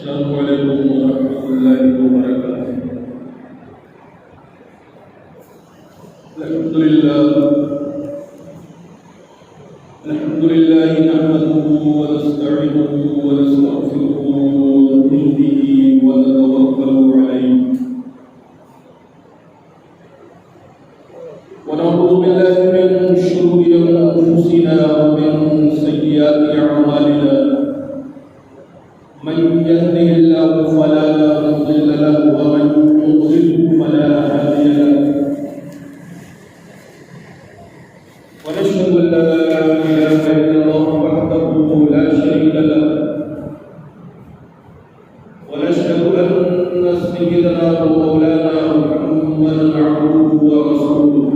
अस्सलामु अलैकुम वरहमतुल्लाहि वबरकातुहू। अल्हम्दुलिल्लाह नहमदुहु व नस्तईनुहु व नस्तगफिरुहु व नु'मिनु बिही व नतवक्कलु अलैहि व नऊज़ु बिल्लाहि मिन शुरूरि अंफुसिना व मिन सय्यिआति अअमालिना। मन यहदिहिल्लाहु फला मुदिल्ल लहु व मन युद्लिलहु फला हादिय लहु। व नशहदु अन ला इलाहा इल्लल्लाह वहदहु ला शरीका लहु व नशहदु अन्न सय्यिदना व मौलाना मुहम्मदन अब्दुहु व रसूलुहु।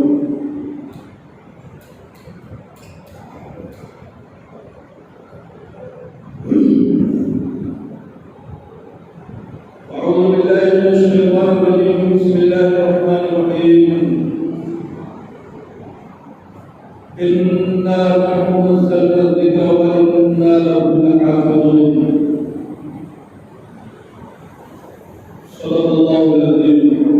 इन्ना नहनु नज़्ज़लना ज़िक्रा व इन्ना लहु लहाफ़िज़ून। सल्लल्लाहु अलैहि वसल्लम।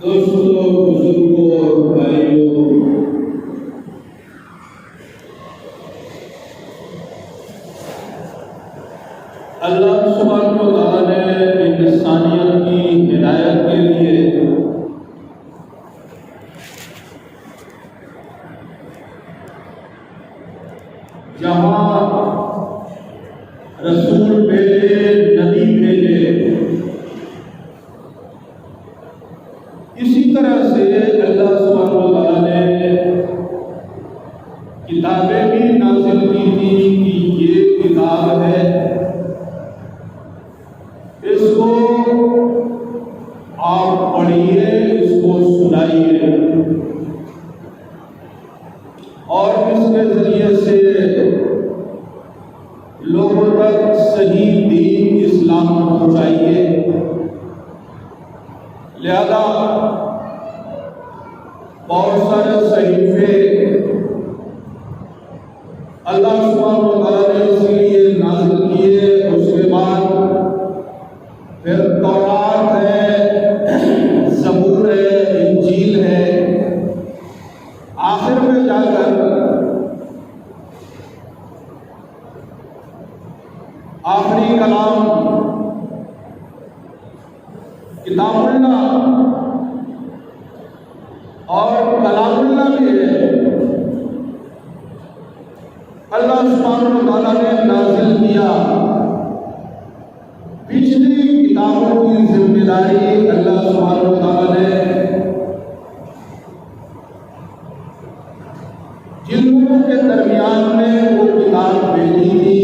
दोस्तों, बुजुर्गों और भाइयों, अल्लाह सुब्हानहु व तआला ने इंसानियत की हिदायत के लिए जहाँ रसूल भेजे, नबी भेजे, इसी तरह से अल्लाह सुब्हानहु व तआला ने किताबें भी नाज़िल की थी कि ये किताब है, इसको आप पढ़िए, इसको सुनाइए और इसके जरिए से लोगों तक सही दीन इस्लाम पहुंचाइए। लिहाजा बहुत सारे सहीफे अल्लाह सुब्हानहु व तआला ने इसलिए नाज़िल किए। उसके बाद फिर तौरात है, ज़बूर है, इंजील है, आखिर में जाकर आखिरी कलाम किताबुल्लाह और कलामुल्लाह भी है। अल्लाह सुब्हानहु व तआला ने नाज़िल किया। पिछली किताबों की जिम्मेदारी अल्लाह सुब्हानहु व तआला ने जिन लोगों के दरमियान में वो किताब भेजी थी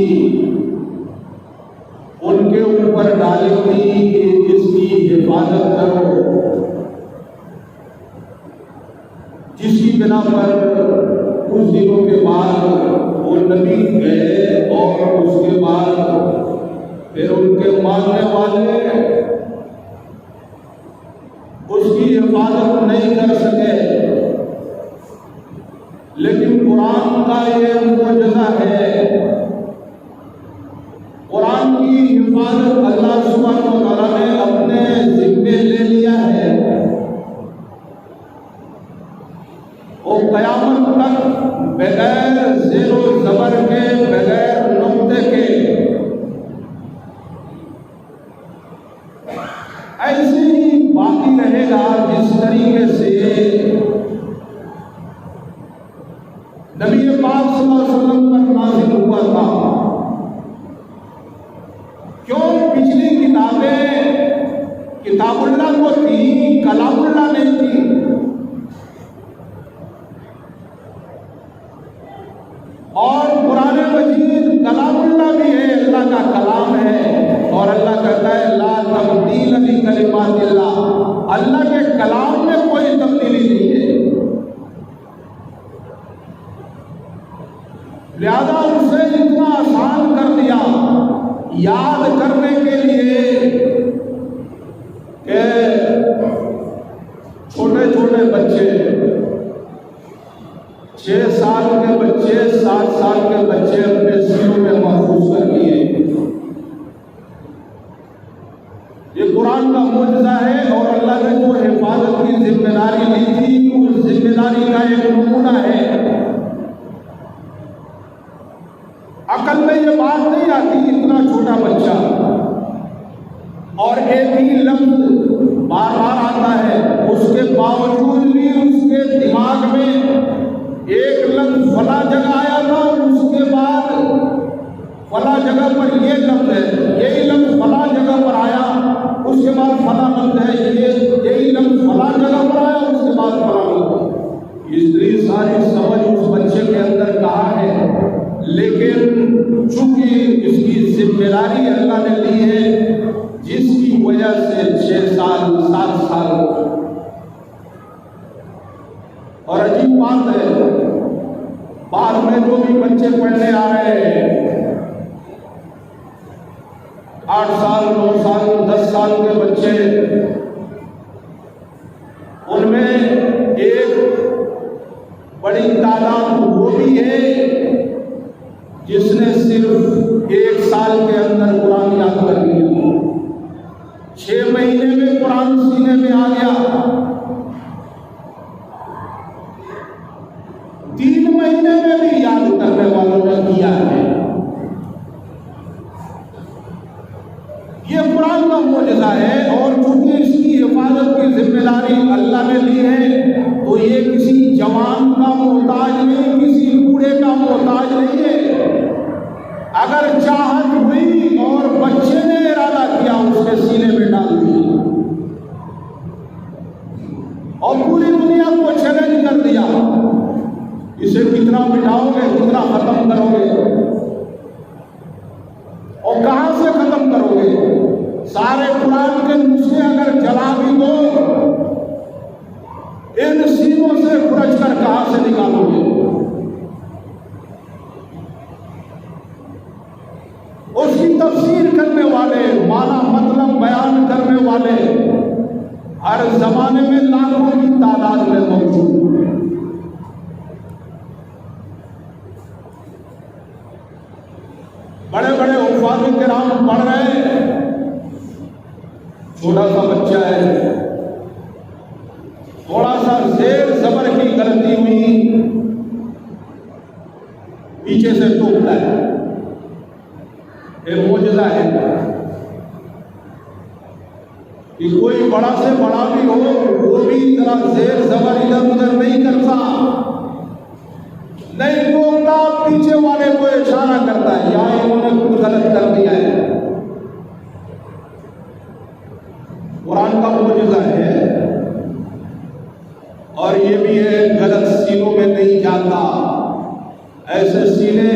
उनके ऊपर डाली थी कि इसकी हिफाजत करो, जिसकी बिना पर कुछ दिनों के बाद वो नबी गए और उसके बाद फिर उनके मानने वाले उसकी हिफाजत नहीं कर सके। लेकिन कुरान का ये मुअजिज़ा है, कुरान की हिफाजत अल्लाह सुब्हानहु व तआला ने अपने जिम्मे ले लिया है। वो क़यामत तक बगैर ज़ेरो ज़बर के, बगैर नुक्ते के ऐसे ही बाकी रहेगा जिस तरीके से नबी पाक सल्लल्लाहु अलैहि वसल्लम पर नाज़िल हुआ था। क्यों? पिछली किताबें किताबुल्लाह को थी, कलामुल्लाह नहीं थी। और कुरान मजीद कलामुल्लाह भी है, अल्लाह का कलाम है। और अल्लाह कहता है ला तब्दील लिकलिमातिल्लाह, अल्लाह के कलाम में कोई तब्दीली नहीं है। लिहाजा उसे इतना आसान कर दिया याद करने के लिए कि छोटे छोटे बच्चे 6 साल के बच्चे 7 साल के बच्चे अपने सीनों में ये कुरान का मोजज़ा है और अल्लाह ने जो हिफाजत की जिम्मेदारी ली थी उस जिम्मेदारी का एक नमूना है। अकल में ये बात नहीं आती, इतना छोटा बच्चा और एक ही लफ्ज बार बार आता है, उसके बावजूद भी उसके दिमाग में एक लफ्ज फला जगह आया था और उसके बाद फला जगह पर ये लफ्ज है, यही लफ्ज फला जगह पर आया, उसके बाद फला लफ्ज है, यही लफ्ज फला जगह पर आया, उसके बाद फला लफ्ज। इसलिए सारी समझ उस बच्चे के अंदर कहाँ है, लेकिन चूंकि इसकी जिम्मेदारी अल्लाह ने ली है, जिसकी वजह से 6 साल 7 साल और अजीब बात है, बाद में जो भी बच्चे पढ़ने आ रहे हैं 8 साल 9 साल 10 साल के बच्चे, उनमें एक बड़ी तादाद वो भी है जिसने सिर्फ 1 साल के अंदर कुरान याद कर लिया, 6 महीने में कुरान सीने में आ गया, 3 महीने में भी याद करने वालों ने किया है। ये कुरान का मोजज़ा है और चूंकि इसकी हिफाजत की जिम्मेदारी अल्लाह ने ली है, तो ये किसी जवान का मोहताज नहीं, किसी बूढ़े का मोहताज नहीं है। अगर चाहत हुई और बच्चे ने इरादा किया, उसके सीने में डाल दिया और पूरी दुनिया को चैलेंज कर दिया, इसे कितना मिटाओगे, कितना खत्म करोगे और कहां से खत्म करोगे? सारे कुरान के नुस्खे अगर जला भी दो, इन सीनों से खुरच कर कहां से निकालोगे? उसकी तफसीर करने वाले, माना मतलब बयान करने वाले हर जमाने में लाखों की तादाद में मौजूद हैं। बड़े बड़े हुफ़ाज़ किराम पढ़ रहे हैं, छोटा सा बच्चा है, थोड़ा सा ज़ेर ज़बर की गलती हुई, पीछे से टोकता है। एक मोजज़ा है कि कोई बड़ा से बड़ा भी हो, वो भी इतना ज़ेर ज़बर इधर उधर नहीं करता, नहीं टोकता, पीछे वाले को इशारा करता है या इन्होंने कुछ गलत कर दिया है। कुरान का मोजज़ा है और ये भी है, गलत सीनों में नहीं जाता। ऐसे सीने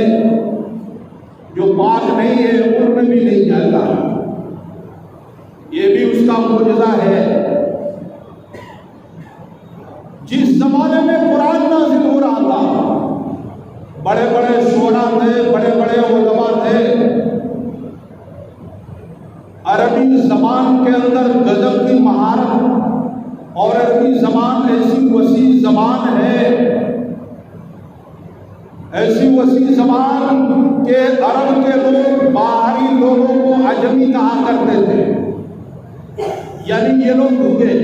जो पाक नहीं है उनमें भी नहीं जाता, ये भी उसका मोजज़ा है। जिस जमाने में कुरान नाज़िल हो रहा था, बड़े बड़े शोरा थे, बड़े बड़े उलमा थे, अरबी ज़बान के अंदर गज़ब की महारत, और अरबी ज़बान ऐसी वसी ज़बान है, ऐसी वसी ज़बान के अरब के लोग बाहरी लोगों को अजमी कहा करते थे, यानी ये लोग भूखे,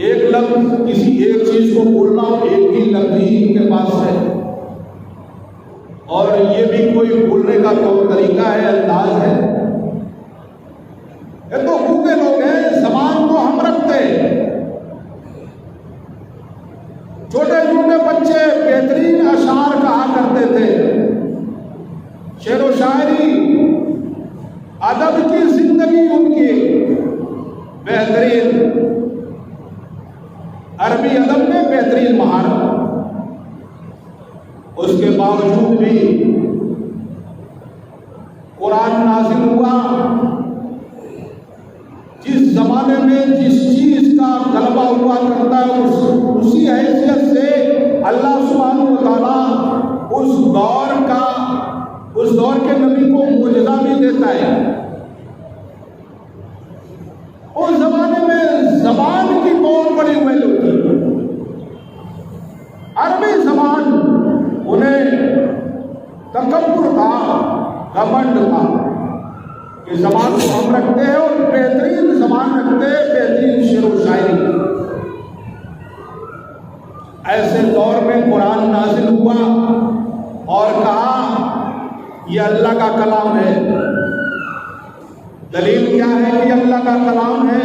एक लफ्ज किसी एक चीज को बोलना एक ही लफ्ज ही इनके पास है, और ये भी कोई बोलने का तौर तरीका है, अंदाज है। ये तो भूखे लोग हैं, ज़बान को हम रखते। छोटे छोटे बच्चे बेहतरीन अशार कहा करते थे, शेर व शायरी, अदब की जिंदगी उनकी बेहतरीन, अरबी अदब में बेहतरीन महारत। उसके बावजूद भी कुरान नाज़िल हुआ, जिस जमाने में जिस चीज का गलबा हुआ करता है उसी हैसियत से अल्लाह सुब्हानहू व तआला उस दौर के नबी को मुजज़ा भी देता है। उस जमाने में जबान की बहुत बड़ी वैल्यू थी, अरबी जबान उन्हें तकब्बुर था, घमंड था कि ज़बान को हम रखते हैं और बेहतरीन ज़बान रखते हैं, बेहतरीन शेर व शायरी। ऐसे दौर में कुरान नाजिल हुआ और कहा यह अल्लाह का कलाम है। दलील क्या है कि अल्लाह का कलाम है?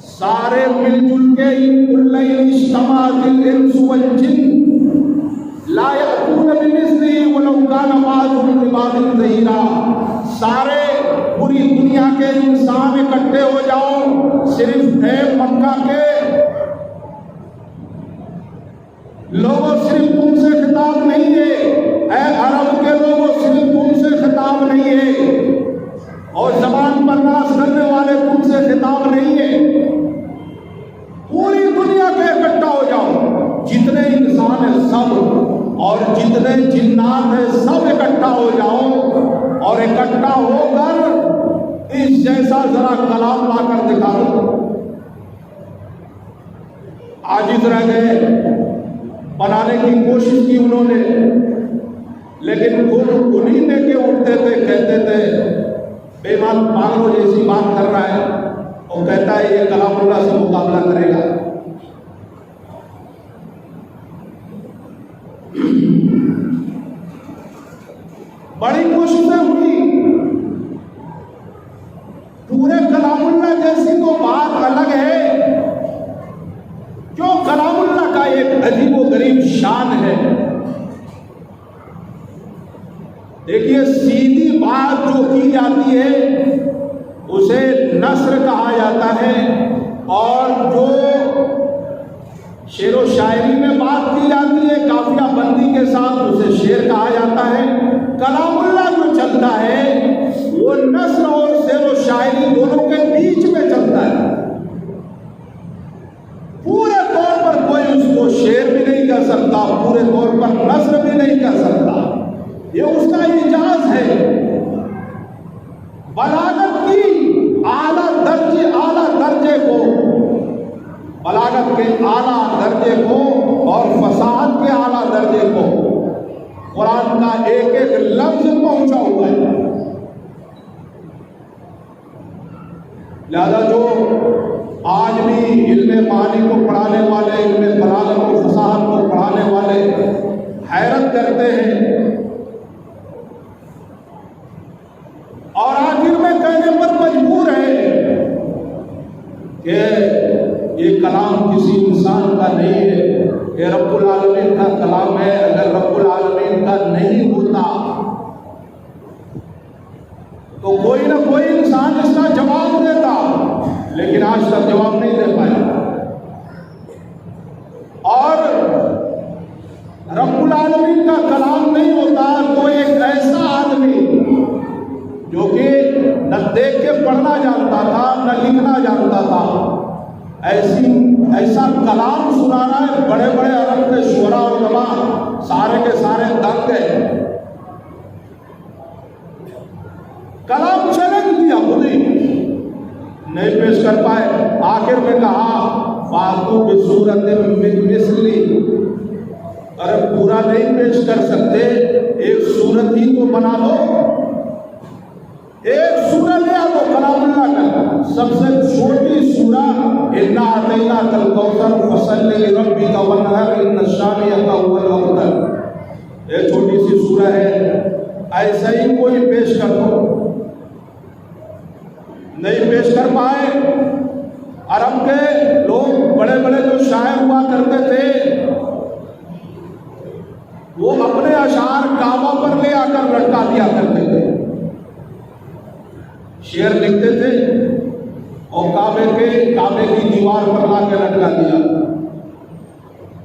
सारे मिलजुल के सारे पूरी दुनिया के इंसान इकट्ठे हो जाओ, सिर्फ मक्का के लोगों सिर्फ तुमसे खिताब नहीं है, अरब के लोगों सिर्फ तुमसे खिताब नहीं है, और जबान पर नाश करने वाले तुमसे खिताब नहीं है। पूरी दुनिया के इकट्ठा हो जाओ, जितने इंसान है सब और जितने जिन्नात है सब इकट्ठा हो जाओ, और इकट्ठा होकर इस जैसा जरा कलाम लाकर दिखा दो। आजिज रह गए, बनाने की कोशिश की उन्होंने, लेकिन खुद उन्हीं में के उठते थे, कहते थे बेईमान पागलों जैसी बात कर रहा है, और कहता है ये कलामुल्लाह से मुकाबला करेगा। बड़ी कोशिशें हुई, पूरे कलामुल्लाह जैसी तो बात अलग है, क्यों कलामुल्लाह का एक अजीबो गरीब शान है। देखिए सीधी बात जो की जाती है उसे नस्र कहा जाता है, और जो शेर व शायरी में बात की जाती है काफिया बंदी के साथ उसे शेर कहा जाता है। कलामुल्लाह जो चलता है वो नस्र और शेर व शायरी दोनों के बीच में चलता है। पूरे तौर पर कोई उसको शेर भी नहीं कर सकता, पूरे तौर पर नस्र भी नहीं कर सकता, ये उसका इजाज है। बलागत की आला दर्जे को, बलागत के आला दर्जे को और फसाहत के आला दर्जे को कुरान का एक एक लफ्ज पहुंचा हुआ है। लिहाजा जो आज भी इल्म मानी को पढ़ाने वाले, इल्म बलागत और फसाहत को पढ़ाने वाले हैरत करते हैं, और आखिर में कहने पर मजबूर है कि ये कलाम किसी इंसान का नहीं है, ये रब्बुल आलमीन का कलाम है। अगर रब्बुल आलमीन का नहीं होता तो कोई ना कोई इंसान इसका जवाब देता, लेकिन आज तक जवाब नहीं दे पाया। और रब्बुल आलमीन का कलाम नहीं होता तो एक ऐसा आदमी जो कि न देख के पढ़ना जानता था न लिखना जानता था, ऐसा कलाम सुनाना है। बड़े बड़े अरब के शुरा और उलमा सारे के सारे दंग गए, कलाम चैलेंज दिया, खुद ही नहीं पेश कर पाए। आखिर में कहा फातू बिसूरत मिस्ली, अरे पूरा नहीं पेश कर सकते, एक सूरत ही तो बना लो, एक सूरा ले आओ कलामुल्लाह का, सबसे छोटी सूरा इन्ना आतैना कल कौसर फसल्लि लिरब्बिका वन्हर इन्न शानिअका हुवल अब्तर। ये छोटी सी सूरा है, ऐसा ही कोई पेश कर दो, नहीं पेश कर पाए। अरब के लोग बड़े बड़े जो शायर हुआ करते थे वो अपने अशार काबा पर ले आकर लटका दिया करते थे, शेर लिखते थे और काबे की दीवार पर लाकर लटका दिया,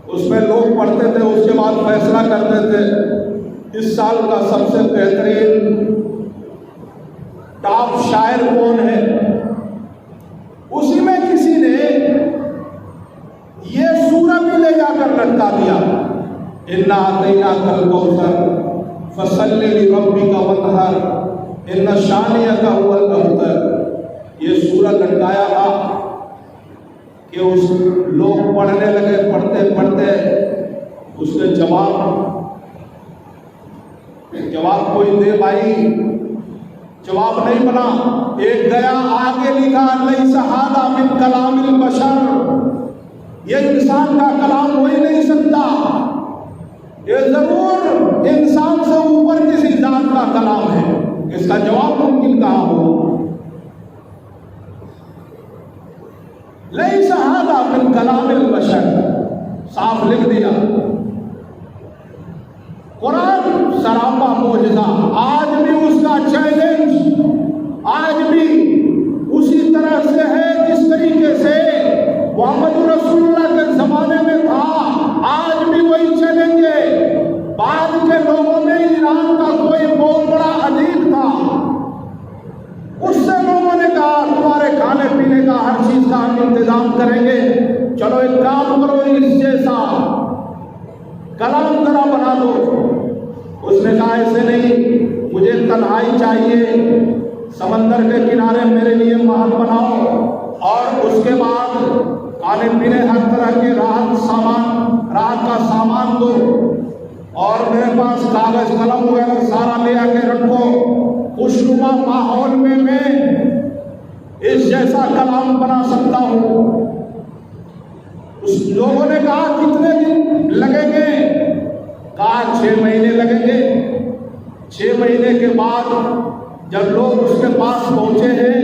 उसमें लोग पढ़ते थे, उसके बाद फैसला करते थे इस साल का सबसे बेहतरीन टॉप शायर कौन है। उसी में किसी ने ये सूरत भी ले जाकर लटका दिया, इन्ना आतैना कल कौसर फसल्लि लिरब्बिका वन्हर इन्न शानिअका हुवल अब्तर। ये सूरत लटकाया था कि उस लोग पढ़ने लगे, पढ़ते पढ़ते उसके जवाब कोई दे भाई, जवाब नहीं बना। एक गया आगे लिखा लैसा हादा मिन कलामिल बशर, ये इंसान का कलाम हो ही नहीं सकता, ये जरूर इंसान से ऊपर किसी जात का कलाम है। इसका जवाब मुमकिन कहाँ हो? लैसा हादा मिन कलामिल बशर, साफ लिख दिया। कुरान सरापा मौजज़ा, आज भी उसका चैलेंज आज भी उसी तरह से है जिस तरीके से मोहम्मद रसूलुल्लाह के जमाने में था, आज भी वही चैलेंज है। बाद के लोगों में ईरान का कोई बहुत बड़ा अदीब था, उससे लोगों ने कहा तुम्हारे खाने पीने का हर चीज का हम इंतजाम करेंगे, चलो एक काम करो, इस जैसा कलाम जरा बना दो। उसने कहा ऐसे नहीं, मुझे तन्हाई चाहिए, समंदर के किनारे मेरे लिए महल बनाओ और उसके बाद खाने पीने हर तरह के राहत का सामान दो और मेरे पास कागज कलम वगैरह सारा ले आके रखो, खुशनुमा माहौल में मैं इस जैसा कलाम बना सकता हूँ। उस लोगों ने कहा कितने दिन लगेंगे? कहा 6 महीने लगेंगे। 6 महीने के बाद जब लोग उसके पास पहुंचे हैं,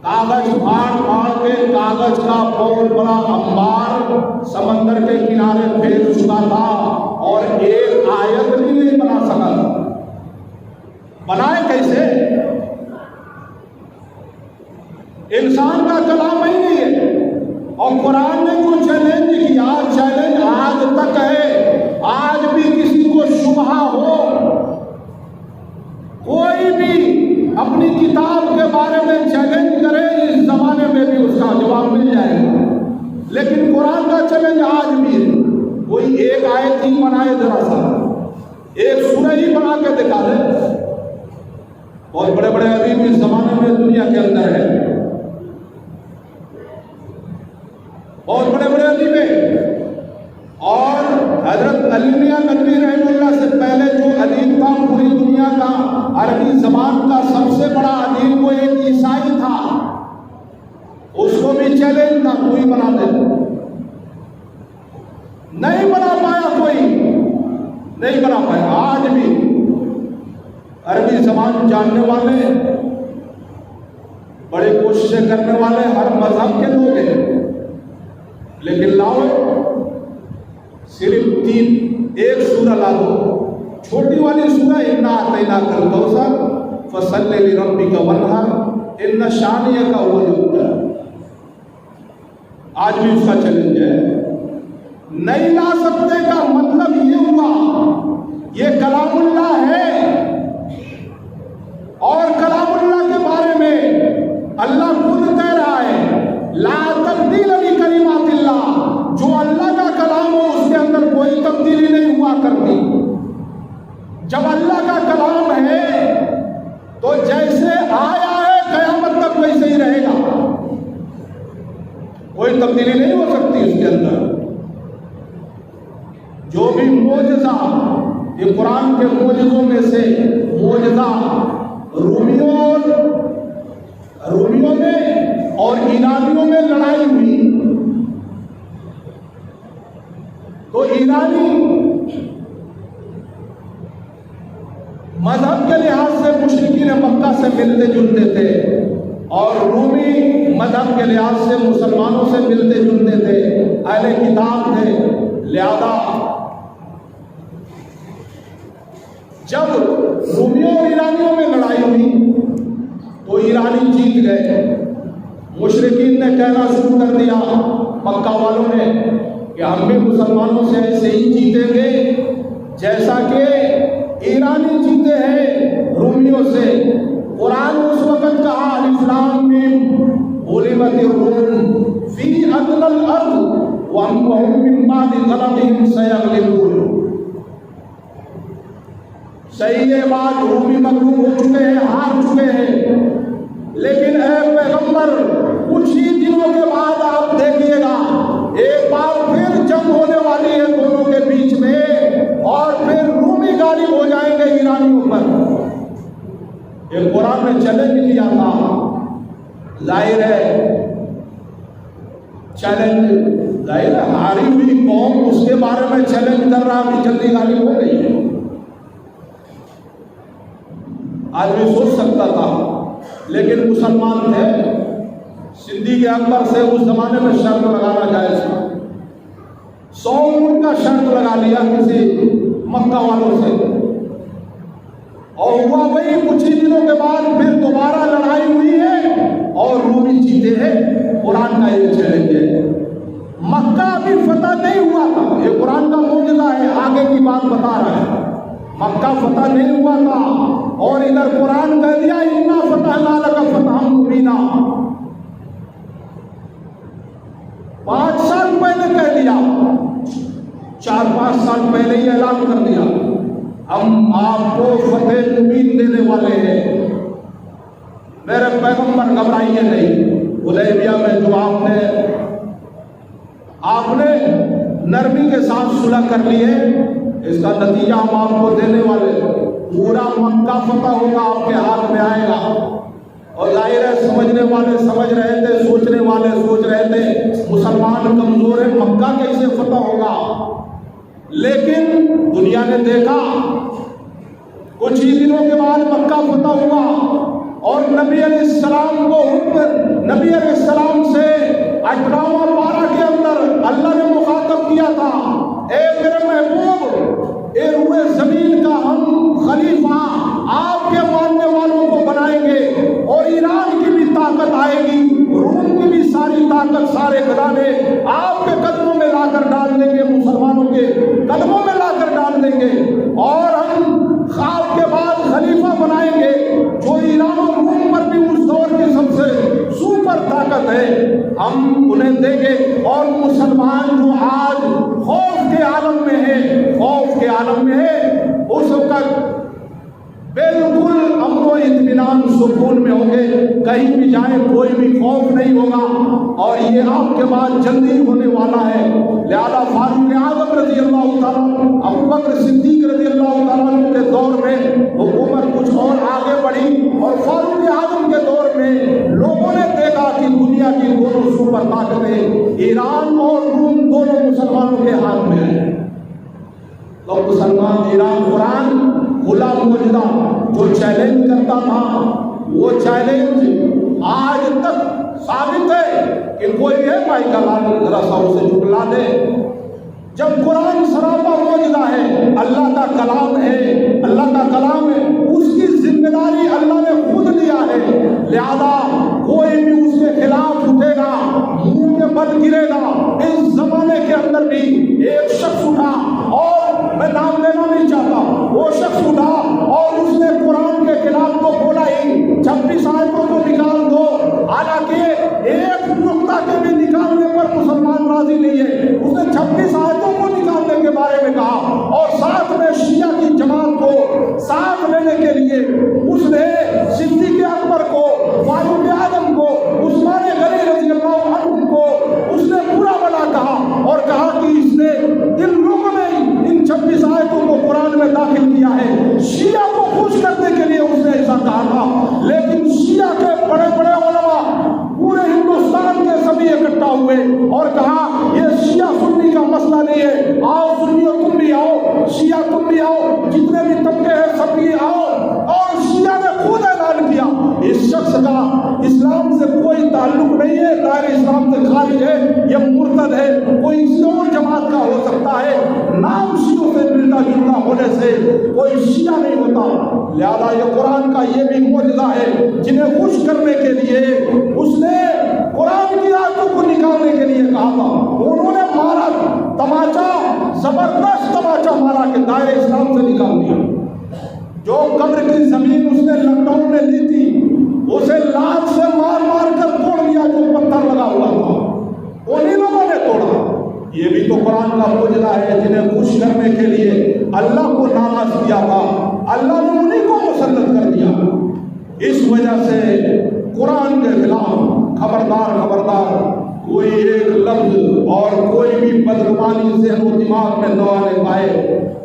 कागज फाड़ के कागज का बहुत बड़ा अंबार समंदर के किनारे फैल चुका था और एक आयत भी नहीं बना सका। बनाए कैसे? इंसान का कलाम ही नहीं है। और कुरान ने जो चैलेंज किया, चैलेंज आज तक है। आज भी किसी को शुबहा हो, कोई भी अपनी किताब के बारे में चैलेंज करे, इस जमाने में भी उसका जवाब मिल जाएगा। लेकिन कुरान का चैलेंज आज भी है। कोई एक आयत ही बनाए, जरा सा एक सूरह ही बना के दिखा दे। बहुत बड़े बड़े अदीब इस जमाने में दुनिया के अंदर है, बहुत बड़े बड़े अदीब है। और हजरत अली मियां नदवी रहमतुल्लाह से पहले जो अदीब था पूरी दुनिया का, अरबी जबान का सबसे बड़ा अदीब, वो एक ईसाई था। उसको भी चैलेंज था, कोई बना दे। नहीं बना पाया, कोई नहीं बना पाया। आज भी अरबी जबान जानने वाले, बड़े कोशिशें करने वाले हर मजहब के लोग हैं, लेकिन लाओ सिर्फ एक सूरह ला दो, छोटी वाली सूरह इन्ना आतैना कल कौसर फसल्लि लिरब्बिका वन्हर इन्ना शानियका हुवल अब्तर। आज भी उसका चैलेंज है। नहीं ला सकते का मतलब ये हुआ, ये कलामुल्लाह है। और कलामुल्लाह के बारे में अल्लाह खुद कह रहा है ला तब्दील लिकलिमातिल्लाह, जो अल्लाह का कलाम हो उसके अंदर कोई तब्दीली नहीं हुआ करती। जब अल्लाह का कलाम है तो जैसे आया है कयामत तक वैसे ही रहेगा, कोई तब्दीली नहीं हो सकती उसके अंदर। जो भी मोजज़ा, ये कुरान के मोजज़ों में से मोजज़ा रूमियों में और ईरानियों में लड़ाई हुई, तो ईरानी मजहब के लिहाज से मुशरिकीन मक्का से मिलते जुलते थे और रूमी मजहब के लिहाज से मुसलमानों से मिलते जुलते थे, अहले किताब थे। लिहाजा जब रूमियों और ईरानियों में लड़ाई हुई तो ईरानी जीत गए। मुशरिकीन ने कहना शुरू कर दिया, मक्का वालों ने, कि हम भी मुसलमानों से ऐसे ही जीतेंगे जैसा कि ईरानी जीते हैं रूमियों से। कुरान उस वक्त कहा अलिफ लाम मीम गुलिबतिर रूम फी अदनल अर्द व हुम मिन बादि गलबिहिम सयगलिबून। सही है बात, रूमी मगलूब हो चुके हैं, हार चुके हैं, लेकिन ऐ पैगंबर कुछ ही दिनों के बाद आप देखिएगा एक बार फिर जंग होने वाली है दोनों के बीच में और फिर रूमी गालिब हो जाएंगे ईरानियों पर। ये कुरान में चैलेंज किया था। जाहिर है हारी हुई कौम उसके बारे में चैलेंज कर रहा, अभी जल्दी गाली हो गई है। आदमी सोच सकता था, लेकिन मुसलमान थे। सिद्दीक़ अकबर से उस जमाने में शर्त लगाना जायज था। 100 ऊँट का शर्त लगा लिया किसी मक्का वालों से, और हुआ वही। कुछ ही दिनों के बाद फिर दोबारा लड़ाई हुई है और रूमी जीते हैं। कुरान का ये चैलेंज है। मक्का अभी फतह नहीं हुआ था, ये कुरान का मौजूदा है, आगे की बात बता रहा है। मक्का फतह नहीं हुआ था और इधर कुरान कह दिया इन्ना फतहना लका फतहम मुबीना। 5 साल पहले कह दिया, 4-5 साल पहले ही ऐलान कर दिया, हम आपको फतेह मुबीन देने वाले हैं। मेरे पैगंबर घबराइए नहीं। हुदैबिया में जो आपने नरमी के साथ सुलह कर ली है, इसका नतीजा हम आपको देने वाले। पूरा मक्का फतह होगा, आपके हाथ में आएगा। और जाहिर है समझने वाले समझ रहे थे, सोचने वाले सोच रहे थे मुसलमान कमजोर है, मक्का कैसे फतह होगा। लेकिन दुनिया ने देखा, कुछ ही दिनों के बाद मक्का फतह हुआ और नबी अलैहिस्सलाम को नबी अलैहिस्सलाम से 18वां पारा के अंदर अल्लाह ने मुखातब किया था, ए मेरे महबूब, ए रूए जमीन का हम खलीफा आपके मानने वालों को बनाएंगे और ईरान की भी ताकत आएगी, रूम की भी सारी ताकत, सारे खजाने आपके कदमों में लाकर डाल देंगे, मुसलमानों के कदमों में लाकर डाल देंगे और हम आपके बाद खलीफा बनाएंगे जो ईरान और रूम पर भी उस दौर की सबसे सुपर ताकत है, हम उन्हें देंगे। और मुसलमान जो आज खौफ के आलम में है, खौफ के आलम में है, उस वक्त बिल्कुल अमन इत्मीनान सुकून में होंगे, कहीं भी जाए कोई भी खौफ नहीं होगा। और ये आपके बाद जल्दी होने वाला है। लिहाजा फारूक आज़म रज़ी अल्लाह तआला, अबू बकर सिद्दीक रज़ी अल्लाह तआला के दौर में हुकूमत कुछ और आगे बढ़ी और फारूक आज़म के दौर में लोगों ने देखा कि दुनिया की दोनों सुपर ताकतें ईरान और रूम दोनों मुसलमानों के हाथ में है। तो मुसलमान ईरान कुरान खुला मौजूदा जो चैलेंज करता था, वो चैलेंज आज तक साबित है कि कोई है भाई का जरा सा उसे झुकला दे। जब कुरान सरापा मौजूदा है, अल्लाह का कलाम है, अल्लाह का कलाम है, उसकी जिम्मेदारी अल्लाह ने खुद लिया है। लिहाजा कोई भी उसके खिलाफ उठेगा, मुंह के बल गिरेगा। इस जमाने के अंदर भी एक शख्स उठा, और मैं नाम लेना नहीं चाहता, वो शख्स उठा और उसने कुरान के खिलाफ तो बोला ही, 26 आयतों को निकाल दो। हालांकि एक नुक्ता के भी निकालने पर मुसलमान राजी नहीं है। उसने 26 आयतों को निकालने के बारे में कहा और साथ में शिया की जमात को साथ लेने के लिए उसने सिद्दीक़ अकबर को, फारूक आज़म को, उस्मान गनी रज़ी अल्लाह अन्हु को उसने बुरा भला कहा और कहा कि इसने इन लोगों ने इन 26 आयतों को कुरान में दाखिल किया है। शिया को खुश करने के लिए उसने ऐसा कहा था। लेकिन शिया के बड़े बड़े उलमा पूरे हिंदुस्तान के सभी इकट्ठा हुए और कहा ये शिया सुन्नी का मसला नहीं है, आओ सुन्नियों तुम भी आओ, शिया तुम भी आओ, जितने भी तबके हैं सब भी आओ। और शिया ने खुद ऐलान किया इस शख्स का इस्लाम से कोई ताल्लुक नहीं है, दायरे इस्लाम से खारिज है, ये मुर्तद है, कोई किसी और जमात का हो सकता है, नाम शियों से मिलता जुलता होने से कोई शिया नहीं होता। लिहाजा ये कुरान का ये भी मौजूदा है, जिन्हें खुश करने के लिए उसने कुरान की आयतों को निकालने के लिए कहा था। उन्होंने मारा तमाचा, जबरदस्त तमाचा मारा के दायरे इस्लाम से निकाल दिया। जो कब्र की जमीन उसने लखनऊ में ली थी, उसे लात से मार मार कर तोड़ दिया, जो पत्थर लगा हुआ था उन्हीं लोगों ने तोड़ा। ये भी तो कुरान का मौजूदा है, जिन्हें खुश करने के लिए अल्लाह को नाराज किया था, अल्लाह ने उन्हीं को मुसल्लत कर दिया। इस वजह से कुरान के खिलाफ खबरदार खबरदार, कोई एक लफ्ज और कोई भी बदगुमानी से हम दिमाग में न आने पाए।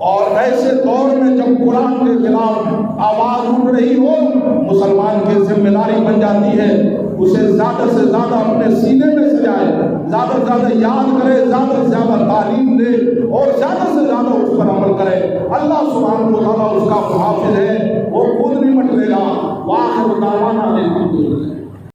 और ऐसे दौर में जब कुरान के खिलाफ आवाज उठ रही हो, मुसलमान की जिम्मेदारी बन जाती है उसे ज्यादा से ज्यादा अपने सीने में सजाए, ज्यादा से ज्यादा याद करे, ज्यादा से ज्यादा तालीम दे और ज्यादा से ज्यादा उस पर अमल करे। अल्लाह सुब्हानहू व तआला उसका मुहाफिज है, वो खुद निपट लेगा। वाह